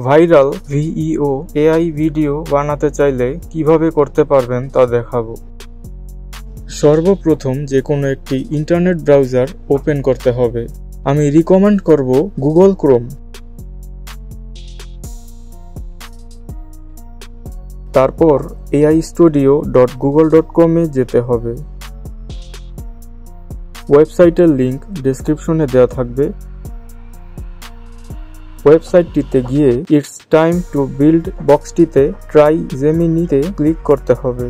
Viral Veo AI video বানাতে চাইলে কিভাবে করতে পারবেন তা দেখাবো। সর্বপ্রথম যে কোনো একটি ইন্টারনেট ব্রাউজার ওপেন করতে হবে। আমি রিকমেন্ড করব গুগল ক্রোম। তারপর aistudio.google.com এ যেতে হবে। ওয়েবসাইটের লিংক ডেসক্রিপশনে দেওয়া থাকবে। ওয়েবসাইটটিতে গিয়ে ইটস টাইম টু বিল্ড বক্সটিতে ট্রাই জেমিনিতে ক্লিক করতে হবে।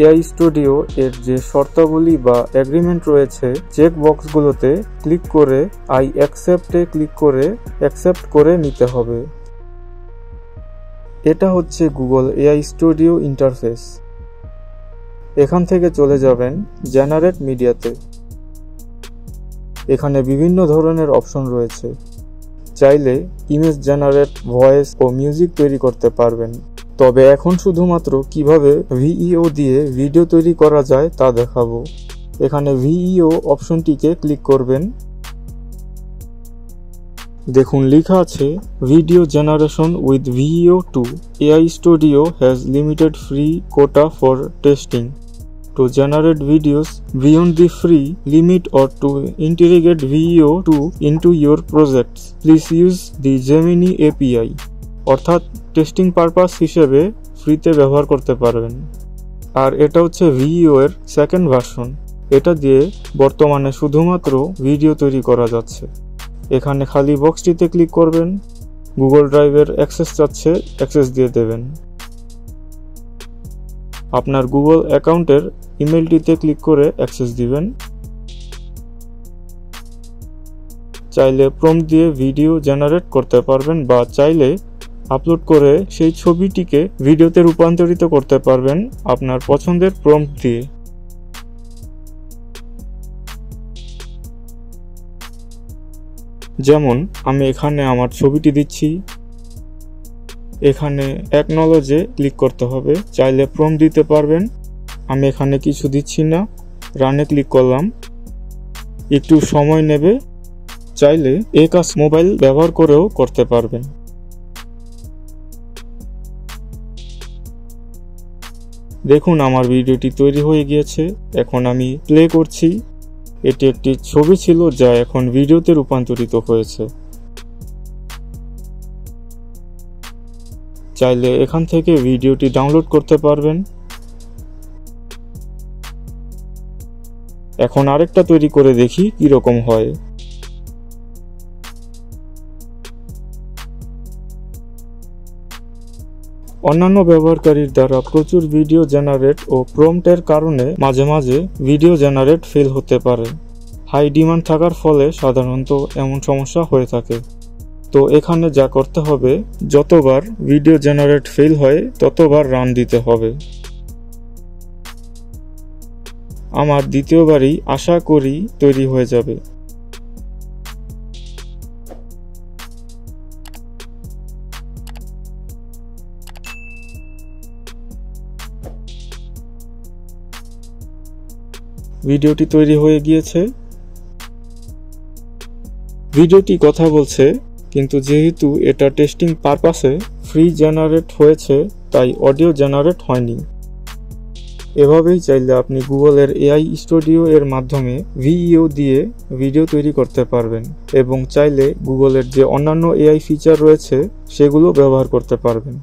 এআই স্টুডিও এর যে শর্তাবলী বা এগ্রিমেন্ট রয়েছে চেক বক্সগুলোতে ক্লিক করে আই অ্যাকসেপ্টে ক্লিক করে অ্যাকসেপ্ট করে নিতে হবে। এটা হচ্ছে গুগল এআই স্টুডিও ইন্টারফেস। এখান থেকে চলে যাবেন জেনারেট মিডিয়াতে। এখানে বিভিন্ন ধরনের অপশন রয়েছে। চাইলে ইমেজ জেনারেট, ভয়েস ও মিউজিক তৈরি করতে পারবেন। তবে এখন শুধুমাত্র কিভাবে ভিইও দিয়ে ভিডিও তৈরি করা যায় তা দেখাবো। এখানে ভিইও অপশনটিকে ক্লিক করবেন। দেখুন লেখা আছে video generation with Veo 2 AI studio has limited free quota for testing to generate videos beyond the free limit or to integrate VEO 2 into your projects. Please use the Gemini API. অর্থাৎ testing purpose হিসেবে ফ্রিতে ব্যবহার করতে পারবেন। আর এটা হচ্ছে Veo এর second version. এটা দিয়ে বর্তমানে শুধুমাত্র ভিডিও তৈরি করা যাচ্ছে। এখানে খালি বক্সটিতে ক্লিক করবেন। গুগল ড্রাইভের অ্যাক্সেস চাচ্ছে, অ্যাক্সেস দিয়ে দেবেন। আপনার গুগল অ্যাকাউন্টের ইমেলটিতে ক্লিক করে অ্যাক্সেস দিবেন। চাইলে প্রম্পট দিয়ে ভিডিও জেনারেট করতে পারবেন বা চাইলে আপলোড করে সেই ছবিটিকে ভিডিওতে রূপান্তরিত করতে পারবেন আপনার পছন্দের প্রম্পট দিয়ে। যেমন আমি এখানে আমার ছবিটি দিচ্ছি। এখানে অ্যাকনলেজে ক্লিক করতে হবে। চাইলে প্রম্পট দিতে পারবেন। আমি এখানে কিছু দিচ্ছি না, রানে ক্লিক করলাম। একটু সময় নেবে। চাইলে এই কাজ মোবাইল ব্যবহার করেও করতে পারবেন। দেখুন আমার ভিডিওটি তৈরি হয়ে গিয়েছে। এখন আমি প্লে করছি। এটি একটি ছবি ছিল যা এখন ভিডিওতে রূপান্তরিত হয়েছে। চাইলে এখান থেকে ভিডিওটি ডাউনলোড করতে পারবেন। এখন আরেকটা তৈরি করে দেখি কিরকম হয়। অন্যান্য ব্যবহারকারীর দ্বারা প্রচুর ভিডিও জেনারেট ও প্রম্পটের কারণে মাঝে মাঝে ভিডিও জেনারেট ফেল হতে পারে। হাই ডিমান্ড থাকার ফলে সাধারণত এমন সমস্যা হয়ে থাকে। তো এখানে যা করতে হবে, যতবার ভিডিও জেনারেট ফেল হয় ততবার রান দিতে হবে। আমার দ্বিতীয়বারই আশা করি তৈরি হয়ে যাবে। ভিডিওটি তৈরি হয়ে গিয়েছে। ভিডিওটি কথা বলছে, কিন্তু যেহেতু এটা টেস্টিং পারপাসে ফ্রি জেনারেট হয়েছে তাই অডিও জেনারেট হয়নি। এভাবেই চাইলে আপনি গুগলের এআই স্টুডিও এর মাধ্যমে ভিইও দিয়ে ভিডিও তৈরি করতে পারবেন এবং চাইলে গুগলের যে অন্যান্য এআই ফিচার রয়েছে সেগুলো ব্যবহার করতে পারবেন।